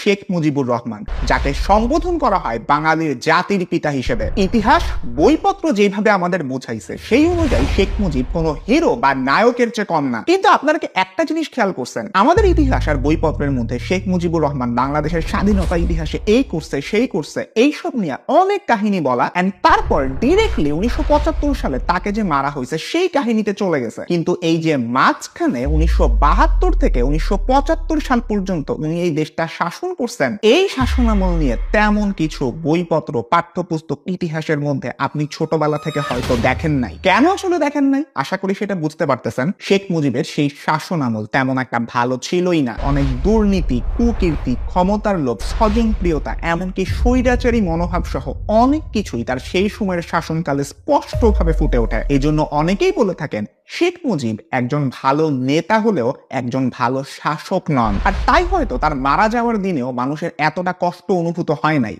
শেখ মুজিবুর রহমান, যাকে সম্বোধন করা হয় বাঙালির জাতির পিতা হিসেবে। ইতিহাস বইপত্র যেভাবে আমাদের বোঝাইছে সেই অনুযায়ী শেখ মুজিব কোনো হিরো বা নায়কের চেয়ে কম না। কিন্তু আপনারা কি একটা জিনিস খেয়াল করছেন, আমাদের ইতিহাস আর বইপত্রের মধ্যে শেখ মুজিবুর রহমান বাংলাদেশের স্বাধীনতা ইতিহাসে এই করছে সেই করছে এইসব নিয়ে অনেক কাহিনী বলা, এন্ড তারপর ডিরেক্টলি 1975 সালে তাকে যে মারা হয়েছে সেই কাহিনীতে চলে গেছে। কিন্তু এই যে মাঝখানে 1972 থেকে 1975 সাল পর্যন্ত উনি এই দেশটা শাসন করছেন, এই শাসনামল নিয়ে তেমন কিছু বইপত্র পাঠ্যপুস্তক ইতিহাসের মধ্যে আপনি ছোটবেলা থেকে হয়তো দেখেন নাই। কেন আসলে দেখেন নাই আশা করি সেটা বুঝতে পারতেছেন। শেখ মুজিবের সেই শাসনামল তেমন একটা ভালো ছিলই না। অনেক দুর্নীতি, কুকীর্তি, ক্ষমতার লোভ, স্বজনপ্রিয়তা, এমনকি স্বৈরাচারী মনোভাব সহ অনেক কিছুই তার সেই সময়ের শাসনকালে স্পষ্টভাবে ফুটে ওঠে। এই জন্য অনেকেই বলে থাকেন শেখ মুজিব একজন ভালো নেতা হলেও একজন ভালো শাসক নন, আর তাই হয়তো তার মারা যাওয়ার দিনেও মানুষের এতটা কষ্ট অনুভূত হয় নাই।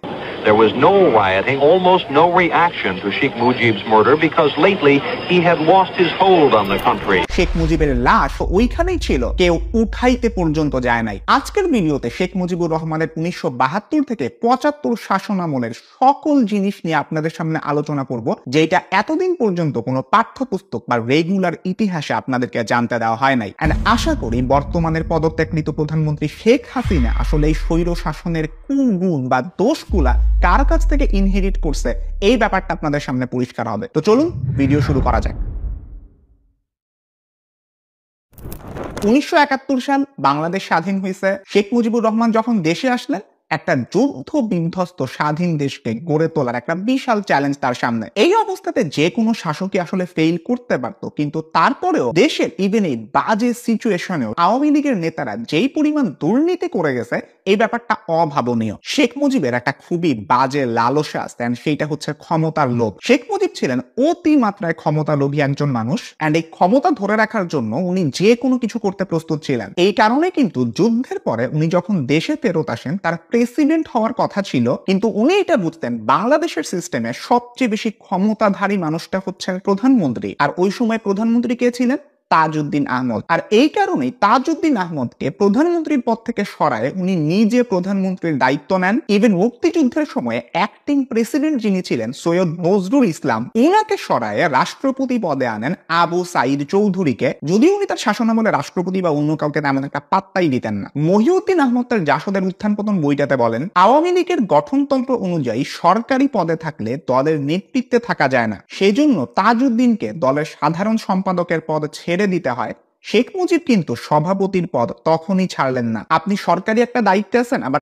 There was no rioting, almost no reaction to Sheikh Mujib's murder because lately he had lost his hold on the country. Sheikh মুজিবের লাশ ওইখানেই ছিল, কেউ উঠাইতে পর্যন্ত যায় নাই। আজকের ভিডিওতে শেখ মুজিবুর রহমানের 1972 থেকে 75 শাসন আমলের সকল জিনিস নিয়ে আপনাদের সামনে আলোচনা করব, যেটা এতদিন পর্যন্ত কোনো পাঠ্যপুস্তক বা রেগুলার ইতিহাসে আপনাদেরকে জানতে দেওয়া হয় নাই। এন্ড আশা করি বর্তমানের পদত্যাগকৃত প্রধানমন্ত্রী শেখ হাসিনা আসলে এই স্বৈর শাসনের কোন গুণ বা দোষগুলা কার কাছ থেকে ইনহেরিট করছে এই ব্যাপারটা আপনাদের সামনে পরিষ্কার হবে। তো চলুন ভিডিও শুরু করা যাক। 1971 সাল বাংলাদেশ স্বাধীন হয়েছে। শেখ মুজিবুর রহমান যখন দেশে আসলেন, একটা যুদ্ধ বিধ্বস্ত স্বাধীন দেশকে গড়ে তোলার একটা বিশাল চ্যালেঞ্জ তার সামনে। এই অবস্থাতে যে কোনো শাসকই আসলে ফেইল করতে পারত, কিন্তু তারপরেও দেশের ইভেন এই বাজে সিচুয়েশনেও আওয়ামী লীগের নেতারা যেই পরিমাণ দুর্নীতি করে গেছে এই ব্যাপারটা অভাবনীয়। শেখ মুজিবের একটা খুবই বাজে লালসা আছে, সেইটা হচ্ছে ক্ষমতার লোভ। শেখ মুজিব ছিলেন অতি মাত্রায় ক্ষমতা লোভী একজন মানুষ, এন্ড এই ক্ষমতা ধরে রাখার জন্য উনি যে কোনো কিছু করতে প্রস্তুত ছিলেন। এই কারণে কিন্তু যুদ্ধের পরে উনি যখন দেশে ফেরত আসেন, তার প্রেসিডেন্ট হওয়ার কথা ছিল, কিন্তু উনি এটা বুঝতেন বাংলাদেশের সিস্টেমে সবচেয়ে বেশি ক্ষমতাধারী মানুষটা হচ্ছে প্রধানমন্ত্রী, আর ওই সময় প্রধানমন্ত্রী কে ছিলেন? তাজউদ্দিন আহমদ। আর এই কারণেই তাজউদ্দিন আহমদকে প্রধানমন্ত্রীর পদ থেকে সরায় উনি নিজে প্রধানমন্ত্রীর দায়িত্ব নেন। ইভেন মুক্তিযুদ্ধের সময় অ্যাক্টিং প্রেসিডেন্ট যিনি ছিলেন সৈয়দ নজরুল ইসলাম, উনাকে সরায় রাষ্ট্রপতি পদে আনেন আবু সাইদ চৌধুরীকে, যদিও উনি তার শাসনামলে রাষ্ট্রপতি বা অন্য কাউকে তেমন একটা পাত্তাই দিতেন না। মহিউদ্দিন আহমদ তার জাসদের উত্থান পতন বইটাতে বলেন, আওয়ামী লীগের গঠনতন্ত্র অনুযায়ী সরকারি পদে থাকলে দলের নেতৃত্বে থাকা যায় না, সেজন্য তাজউদ্দিনকে দলের সাধারণ সম্পাদকের পদ ছেড়ে দিতে হয়। শেখ মুজিব কিন্তু সভাপতির পদ তখনই ছাড়লেন না। আপনি সরকারি একটা দায়িত্বে আছেন, আবার